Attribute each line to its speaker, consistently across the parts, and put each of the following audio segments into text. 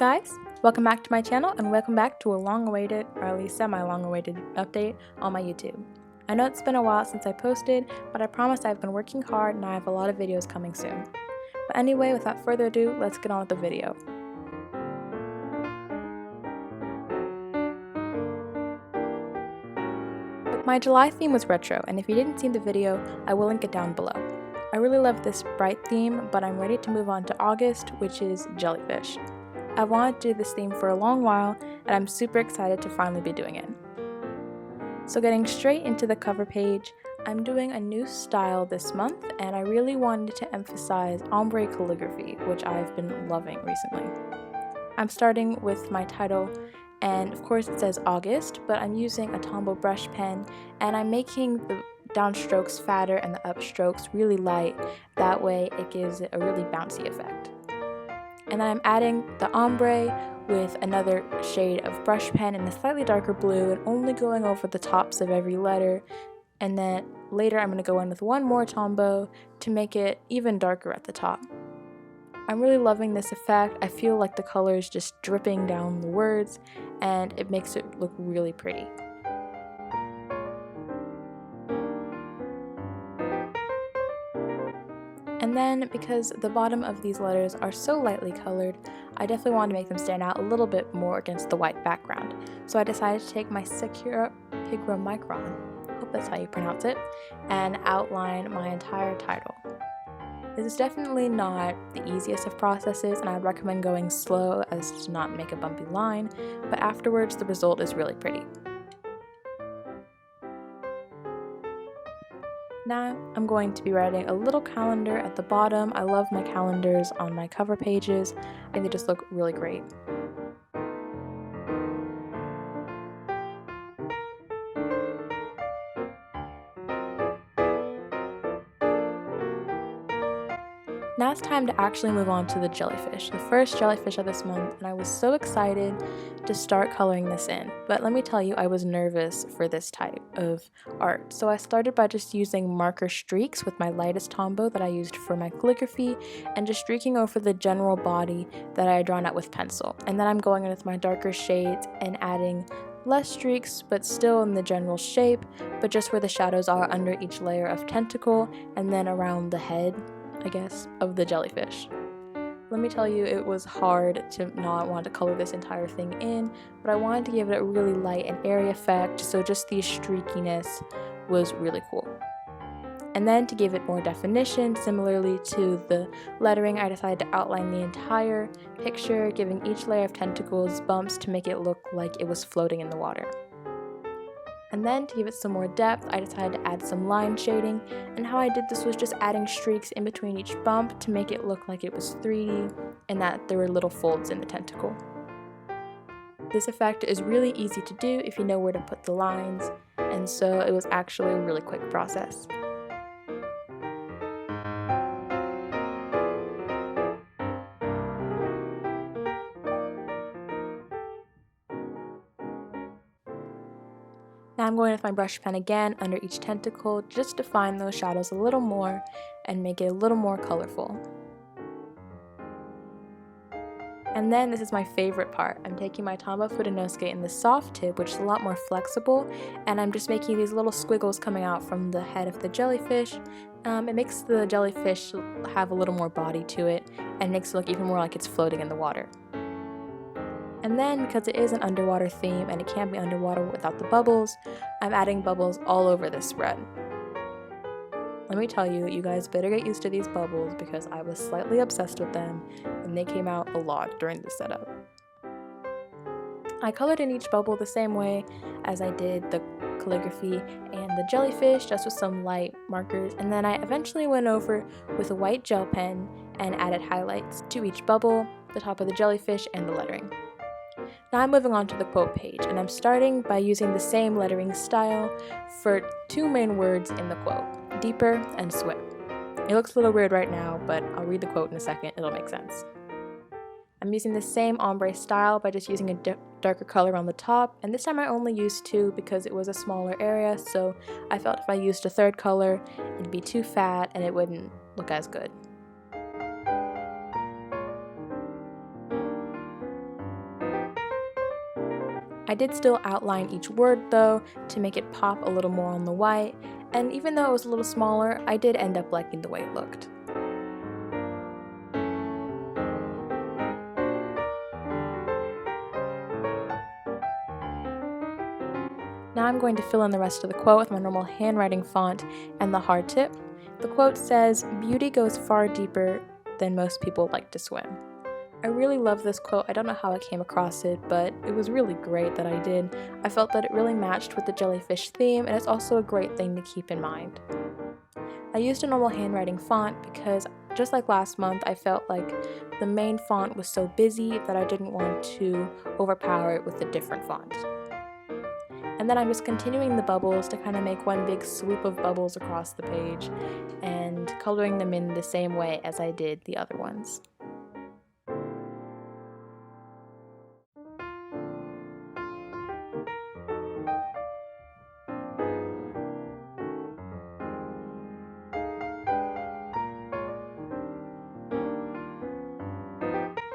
Speaker 1: guys, welcome back to my channel and welcome back to a long-awaited, or at least semi-long-awaited update on my YouTube. I know it's been a while since I posted, but I promise I've been working hard and I have a lot of videos coming soon. But anyway, without further ado, let's get on with the video. My July theme was retro, and if you didn't see the video, I will link it down below. I really love this bright theme, but I'm ready to move on to August, which is jellyfish. I wanted to do this theme for a long while, and I'm super excited to finally be doing it. So getting straight into the cover page, I'm doing a new style this month, and I really wanted to emphasize ombre calligraphy, which I've been loving recently. I'm starting with my title, and of course it says August, but I'm using a Tombow brush pen, and I'm making the downstrokes fatter and the upstrokes really light. That way it gives it a really bouncy effect. And then I'm adding the ombre with another shade of brush pen in a slightly darker blue and only going over the tops of every letter. And then later I'm going to go in with one more Tombow to make it even darker at the top. I'm really loving this effect. I feel like the color is just dripping down the words and it makes it look really pretty. And then, because the bottom of these letters are so lightly colored, I definitely wanted to make them stand out a little bit more against the white background. So I decided to take my Secura Hygromicron, hope that's how you pronounce it, and outline my entire title. This is definitely not the easiest of processes, and I'd recommend going slow as to not make a bumpy line, but afterwards the result is really pretty. Now I'm going to be writing a little calendar at the bottom. I love my calendars on my cover pages, and they just look really great. Now it's time to actually move on to the jellyfish, the first jellyfish of this month, and I was so excited to start coloring this in. But let me tell you, I was nervous for this type of art. So I started by just using marker streaks with my lightest Tombow that I used for my calligraphy and just streaking over the general body that I had drawn out with pencil. And then I'm going in with my darker shades and adding less streaks, but still in the general shape, but just where the shadows are under each layer of tentacle and then around the head, I guess, of the jellyfish. Let me tell you, it was hard to not want to color this entire thing in, but I wanted to give it a really light and airy effect, so just the streakiness was really cool. And then to give it more definition, similarly to the lettering, I decided to outline the entire picture, giving each layer of tentacles bumps to make it look like it was floating in the water. And then to give it some more depth, I decided to add some line shading, and how I did this was just adding streaks in between each bump to make it look like it was 3D and that there were little folds in the tentacle. This effect is really easy to do if you know where to put the lines, and so it was actually a really quick process. Now I'm going with my brush pen again under each tentacle just to define those shadows a little more and make it a little more colorful. And then this is my favorite part. I'm taking my Tombow Fudenosuke in the soft tip, which is a lot more flexible, and I'm just making these little squiggles coming out from the head of the jellyfish. It makes the jellyfish have a little more body to it and makes it look even more like it's floating in the water. And then, because it is an underwater theme and it can't be underwater without the bubbles, I'm adding bubbles all over this spread. Let me tell you, you guys better get used to these bubbles because I was slightly obsessed with them and they came out a lot during the setup. I colored in each bubble the same way as I did the calligraphy and the jellyfish, just with some light markers, and then I eventually went over with a white gel pen and added highlights to each bubble, the top of the jellyfish, and the lettering. Now I'm moving on to the quote page, and I'm starting by using the same lettering style for two main words in the quote, deeper and swim. It looks a little weird right now, but I'll read the quote in a second, it'll make sense. I'm using the same ombre style by just using a darker color on the top, and this time I only used 2 because it was a smaller area, so I felt if I used a third color, it'd be too fat and it wouldn't look as good. I did still outline each word though to make it pop a little more on the white, and even though it was a little smaller, I did end up liking the way it looked. Now I'm going to fill in the rest of the quote with my normal handwriting font and the hard tip. The quote says, "Beauty goes far deeper than most people like to swim." I really love this quote. I don't know how I came across it, but it was really great that I did. I felt that it really matched with the jellyfish theme, and it's also a great thing to keep in mind. I used a normal handwriting font because, just like last month, I felt like the main font was so busy that I didn't want to overpower it with a different font. And then I'm just continuing the bubbles to kind of make one big swoop of bubbles across the page and coloring them in the same way as I did the other ones.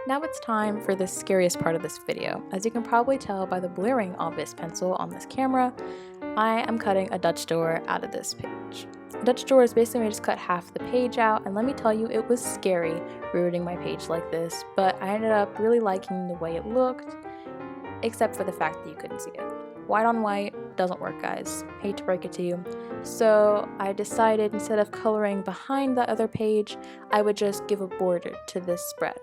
Speaker 1: Now it's time for the scariest part of this video. As you can probably tell by the blurring of this pencil on this camera, I am cutting a Dutch door out of this page. A Dutch door is basically when I just cut half the page out, and let me tell you, it was scary rooting my page like this, but I ended up really liking the way it looked, except for the fact that you couldn't see it. White on white doesn't work, guys. Hate to break it to you. So I decided instead of coloring behind the other page, I would just give a border to this spread.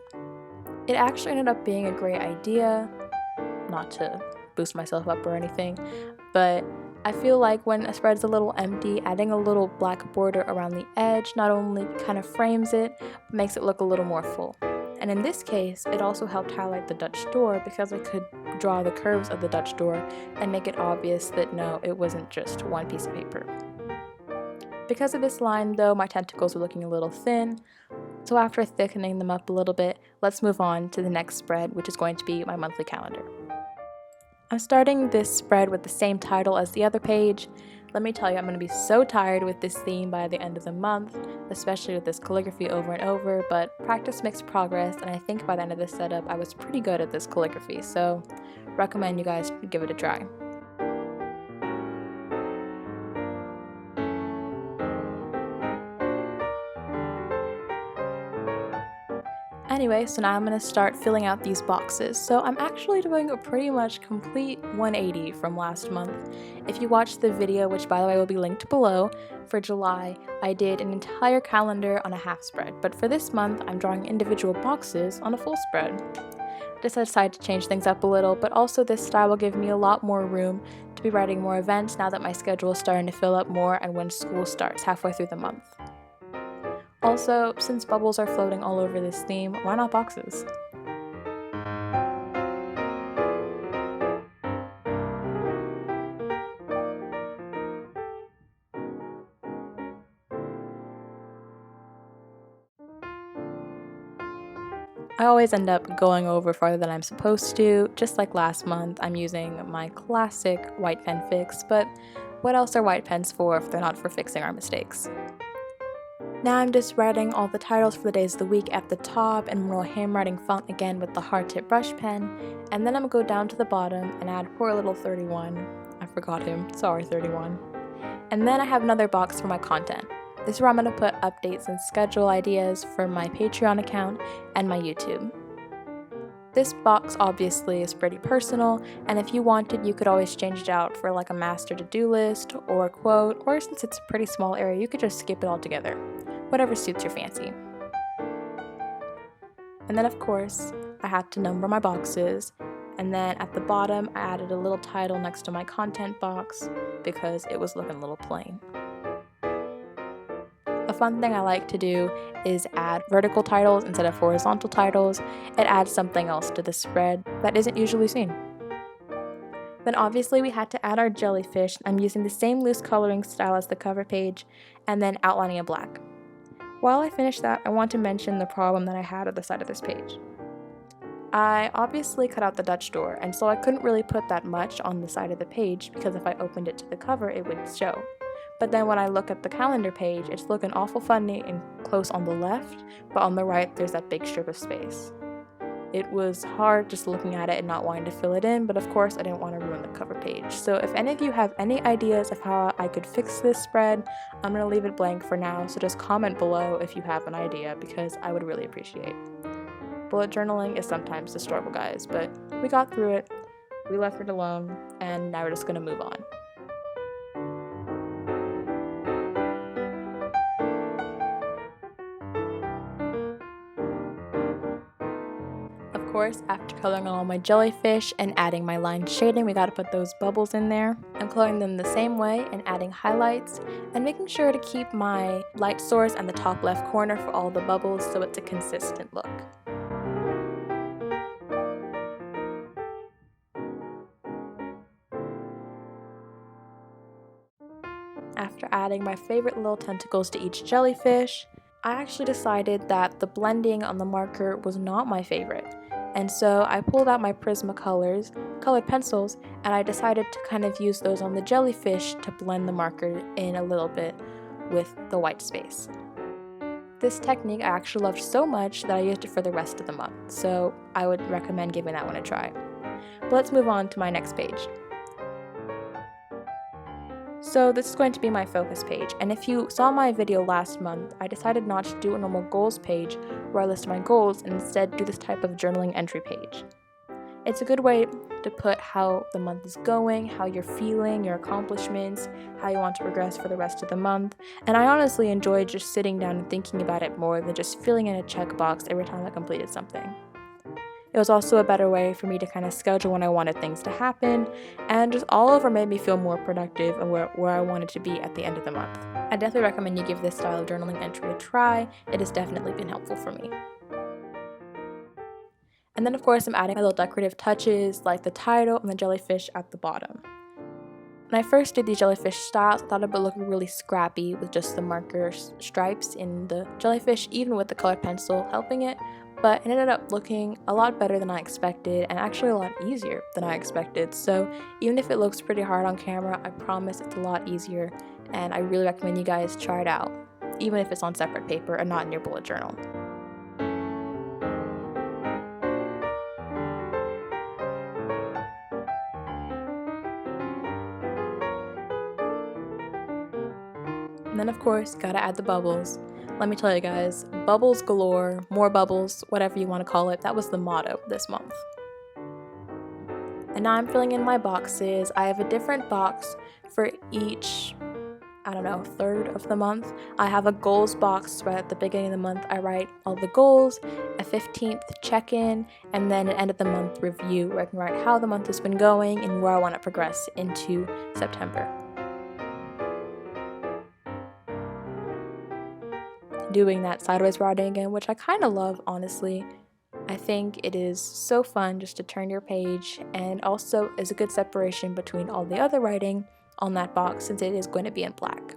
Speaker 1: It actually ended up being a great idea, not to boost myself up or anything, but I feel like when a spread's a little empty, adding a little black border around the edge not only kind of frames it, but makes it look a little more full. And in this case, it also helped highlight the Dutch door because I could draw the curves of the Dutch door and make it obvious that no, it wasn't just one piece of paper. Because of this line though, my tentacles were looking a little thin, so after thickening them up a little bit, let's move on to the next spread, which is going to be my monthly calendar. I'm starting this spread with the same title as the other page. Let me tell you, I'm going to be so tired with this theme by the end of the month, especially with this calligraphy over and over, but practice makes progress, and I think by the end of this setup, I was pretty good at this calligraphy, so recommend you guys give it a try. Anyway, so now I'm going to start filling out these boxes. So I'm actually doing a pretty much complete 180 from last month. If you watched the video, which by the way will be linked below, for July, I did an entire calendar on a half spread, but for this month, I'm drawing individual boxes on a full spread. Just decided to change things up a little, but also this style will give me a lot more room to be writing more events now that my schedule is starting to fill up more and when school starts halfway through the month. Also, since bubbles are floating all over this theme, why not boxes? I always end up going over farther than I'm supposed to. Just like last month, I'm using my classic white pen fix, but what else are white pens for if they're not for fixing our mistakes? Now I'm just writing all the titles for the days of the week at the top and more handwriting font again with the hard tip brush pen, and then I'm gonna go down to the bottom and add poor little 31. I forgot him, sorry 31. And then I have another box for my content. This is where I'm gonna put updates and schedule ideas for my Patreon account and my YouTube. This box obviously is pretty personal, and if you wanted, you could always change it out for like a master to-do list or a quote, or since it's a pretty small area, you could just skip it altogether. Whatever suits your fancy. And then of course, I had to number my boxes, and then at the bottom I added a little title next to my content box because it was looking a little plain. A fun thing I like to do is add vertical titles instead of horizontal titles. It adds something else to the spread that isn't usually seen. Then obviously we had to add our jellyfish. I'm using the same loose coloring style as the cover page and then outlining it black. While I finish that, I want to mention the problem that I had at the side of this page. I obviously cut out the Dutch door, and so I couldn't really put that much on the side of the page because if I opened it to the cover, it would show. But then when I look at the calendar page, it's looking awful funny and close on the left, but on the right, there's that big strip of space. It was hard just looking at it and not wanting to fill it in, but of course I didn't want to ruin the cover page. So if any of you have any ideas of how I could fix this spread, I'm going to leave it blank for now, so just comment below if you have an idea, because I would really appreciate. Bullet journaling is sometimes the struggle, guys, but we got through it, we left it alone, and now we're just going to move on. Of course, after coloring all my jellyfish and adding my line shading, we gotta put those bubbles in there. I'm coloring them the same way and adding highlights and making sure to keep my light source in the top left corner for all the bubbles so it's a consistent look. After adding my favorite little tentacles to each jellyfish, I actually decided that the blending on the marker was not my favorite. And so I pulled out my Prismacolors colored pencils, and I decided to kind of use those on the jellyfish to blend the marker in a little bit with the white space. This technique I actually loved so much that I used it for the rest of the month, so I would recommend giving that one a try. But let's move on to my next page. So this is going to be my focus page, and if you saw my video last month, I decided not to do a normal goals page where I list my goals and instead do this type of journaling entry page. It's a good way to put how the month is going, how you're feeling, your accomplishments, how you want to progress for the rest of the month, and I honestly enjoyed just sitting down and thinking about it more than just filling in a checkbox every time I completed something. It was also a better way for me to kind of schedule when I wanted things to happen, and just all over made me feel more productive and where I wanted to be at the end of the month. I definitely recommend you give this style of journaling entry a try. It has definitely been helpful for me. And then of course I'm adding my little decorative touches like the title and the jellyfish at the bottom. When I first did these jellyfish styles, I thought it would look really scrappy with just the marker stripes in the jellyfish, even with the colored pencil helping it. But it ended up looking a lot better than I expected, and actually a lot easier than I expected. So even if it looks pretty hard on camera, I promise it's a lot easier, and I really recommend you guys try it out, even if it's on separate paper and not in your bullet journal. And then of course, gotta add the bubbles. Let me tell you guys, bubbles galore, more bubbles, whatever you want to call it, that was the motto this month. And now I'm filling in my boxes. I have a different box for each, third of the month. I have a goals box where at the beginning of the month I write all the goals, a 15th check-in, and then an end of the month review where I can write how the month has been going and where I want to progress into September. Doing that sideways writing again, which I kind of love, honestly. I think it is so fun just to turn your page, and also is a good separation between all the other writing on that box since it is going to be in black.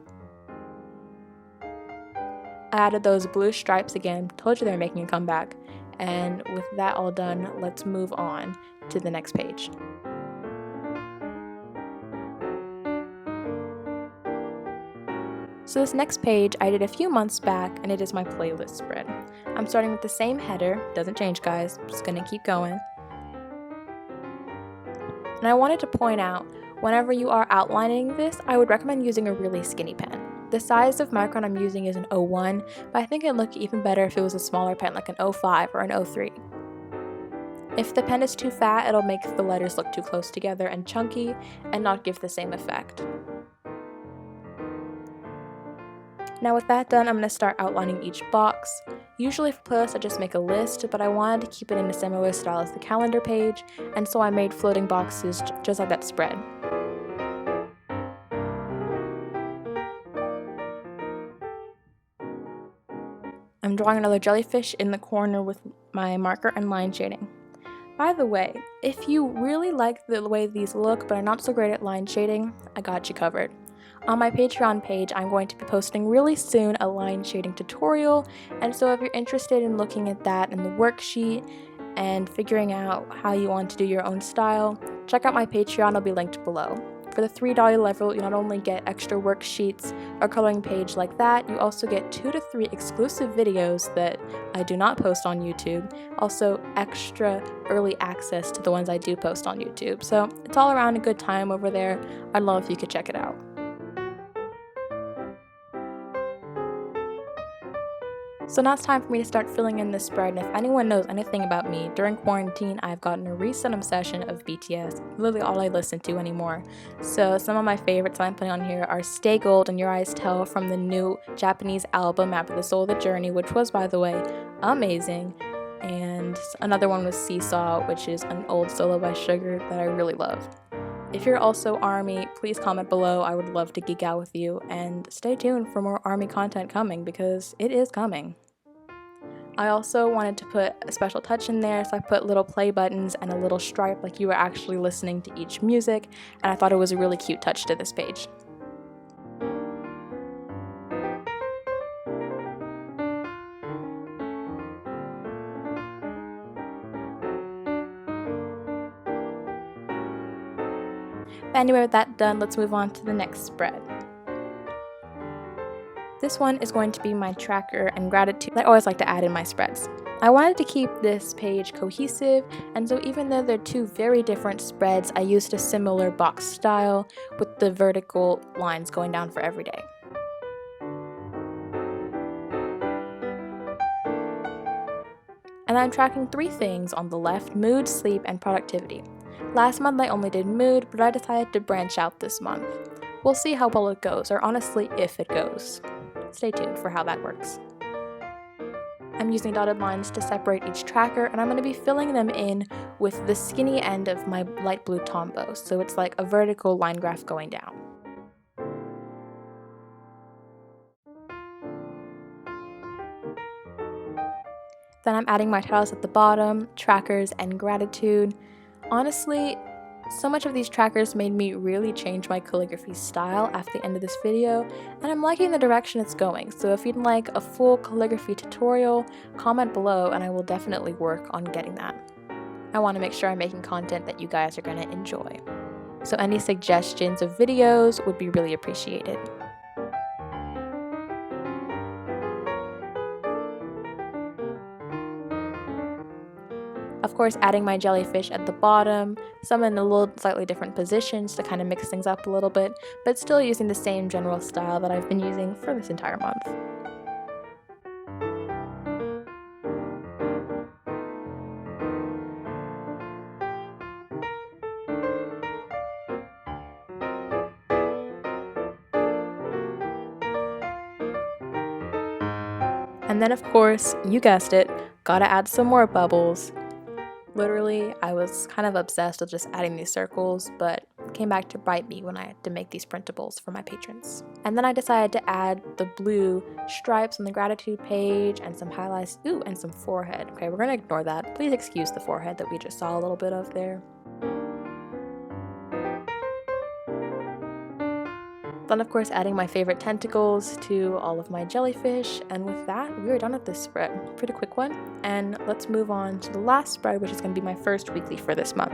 Speaker 1: I added those blue stripes again, told you they're making a comeback, and with that all done, let's move on to the next page. So this next page I did a few months back, and it is my playlist spread. I'm starting with the same header, doesn't change guys, I'm just gonna keep going. And I wanted to point out, whenever you are outlining this, I would recommend using a really skinny pen. The size of micron I'm using is an 01, but I think it'd look even better if it was a smaller pen like an 05 or an 03. If the pen is too fat, it'll make the letters look too close together and chunky and not give the same effect. Now with that done, I'm going to start outlining each box. Usually for playlists I just make a list, but I wanted to keep it in a similar style as the calendar page, and so I made floating boxes just like that spread. I'm drawing another jellyfish in the corner with my marker and line shading. By the way, if you really like the way these look but are not so great at line shading, I got you covered. On my Patreon page, I'm going to be posting really soon a line shading tutorial, and so if you're interested in looking at that in the worksheet and figuring out how you want to do your own style, check out my Patreon, it'll be linked below. For the $3 level, you not only get extra worksheets or coloring page like that, you also get 2 to 3 exclusive videos that I do not post on YouTube, also extra early access to the ones I do post on YouTube. So it's all around a good time over there. I'd love if you could check it out. So now it's time for me to start filling in this spread, and if anyone knows anything about me, during quarantine I've gotten a recent obsession of BTS, literally all I listen to anymore. So some of my favorites I'm putting on here are Stay Gold and Your Eyes Tell from the new Japanese album Map of the Soul, The Journey, which was, by the way, amazing. And another one was Seesaw, which is an old solo by Sugar that I really love. If you're also ARMY, please comment below. I would love to geek out with you, and stay tuned for more ARMY content coming, because it is coming. I also wanted to put a special touch in there, so I put little play buttons and a little stripe like you were actually listening to each music, and I thought it was a really cute touch to this page. But anyway, with that done, let's move on to the next spread. This one is going to be my tracker and gratitude that I always like to add in my spreads. I wanted to keep this page cohesive, and so even though they're two very different spreads, I used a similar box style with the vertical lines going down for every day. And I'm tracking 3 things on the left: mood, sleep, and productivity. Last month I only did mood, but I decided to branch out this month. We'll see how well it goes, or honestly, if it goes. Stay tuned for how that works. I'm using dotted lines to separate each tracker, and I'm going to be filling them in with the skinny end of my light blue Tombow, so it's like a vertical line graph going down. Then I'm adding my titles at the bottom, trackers, and gratitude. Honestly, so much of these trackers made me really change my calligraphy style after the end of this video, and I'm liking the direction it's going, so if you'd like a full calligraphy tutorial, comment below and I will definitely work on getting that. I want to make sure I'm making content that you guys are going to enjoy. So any suggestions of videos would be really appreciated. Of course, adding my jellyfish at the bottom, some in a little slightly different positions to kind of mix things up a little bit, but still using the same general style that I've been using for this entire month. And then of course, you guessed it, gotta add some more bubbles. Literally, I was kind of obsessed with just adding these circles, but it came back to bite me when I had to make these printables for my patrons. And then I decided to add the blue stripes on the gratitude page and some highlights, and some forehead. Okay, we're gonna ignore that. Please excuse the forehead that we just saw a little bit of there. Then of course adding my favorite tentacles to all of my jellyfish, and with that we are done with this spread. Pretty quick one, and let's move on to the last spread, which is going to be my first weekly for this month.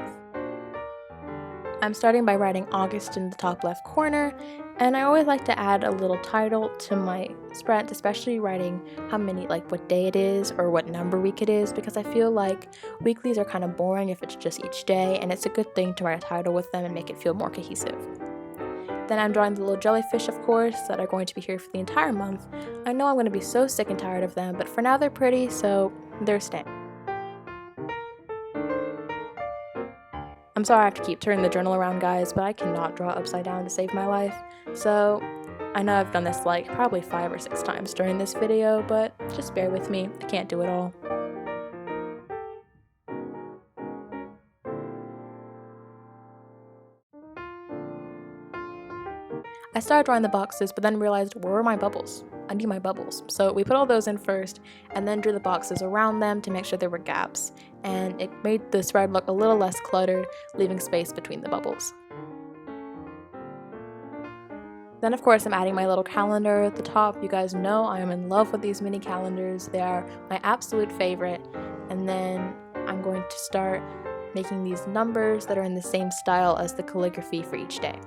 Speaker 1: I'm starting by writing August in the top left corner, and I always like to add a little title to my spread, especially writing how many, like what day it is or what number week it is, because I feel like weeklies are kind of boring if it's just each day, and it's a good thing to write a title with them and make it feel more cohesive. Then I'm drawing the little jellyfish, of course, that are going to be here for the entire month. I know I'm going to be so sick and tired of them, but for now they're pretty, so they're staying. I'm sorry I have to keep turning the journal around, guys, but I cannot draw upside down to save my life. So I know I've done this like probably 5 or 6 times during this video, but just bear with me. I can't do it all. I started drawing the boxes, but then realized, where are my bubbles? I need my bubbles. So we put all those in first, and then drew the boxes around them to make sure there were gaps. And it made the spread look a little less cluttered, leaving space between the bubbles. Then of course I'm adding my little calendar at the top. You guys know I am in love with these mini calendars. They are my absolute favorite. And then I'm going to start making these numbers that are in the same style as the calligraphy for each day.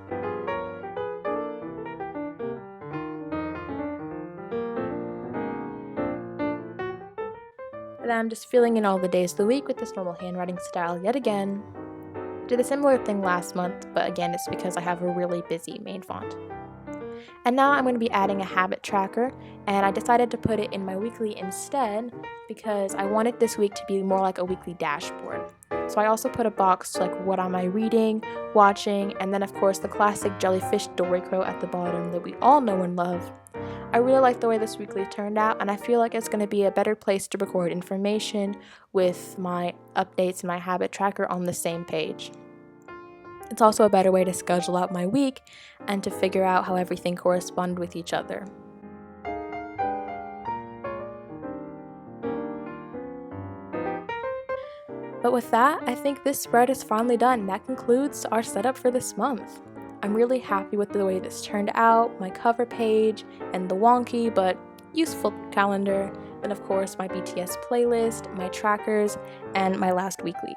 Speaker 1: I'm just filling in all the days of the week with this normal handwriting style yet again. Did a similar thing last month, but again it's because I have a really busy main font. And now I'm going to be adding a habit tracker, and I decided to put it in my weekly instead because I wanted this week to be more like a weekly dashboard. So I also put a box like what am I reading, watching, and then of course the classic jellyfish dory quote at the bottom that we all know and love. I really like the way this weekly turned out, and I feel like it's going to be a better place to record information with my updates and my habit tracker on the same page. It's also a better way to schedule out my week and to figure out how everything corresponded with each other. But with that, I think this spread is finally done. That concludes our setup for this month. I'm really happy with the way this turned out, my cover page, and the wonky but useful calendar, and of course my BTS playlist, my trackers, and my last weekly.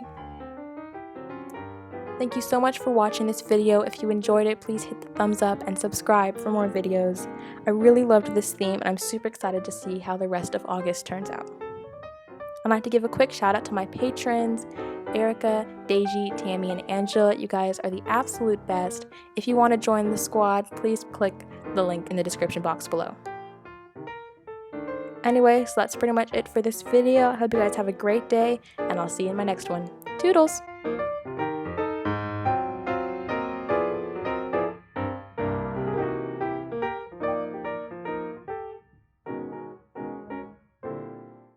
Speaker 1: Thank you so much for watching this video. If you enjoyed it, please hit the thumbs up and subscribe for more videos. I really loved this theme, and I'm super excited to see how the rest of August turns out. I'd like to give a quick shout out to my patrons, Erica, Deji, Tammy, and Angela. You guys are the absolute best. If you want to join the squad, please click the link in the description box below. Anyway, so that's pretty much it for this video. I hope you guys have a great day, and I'll see you in my next one. Toodles!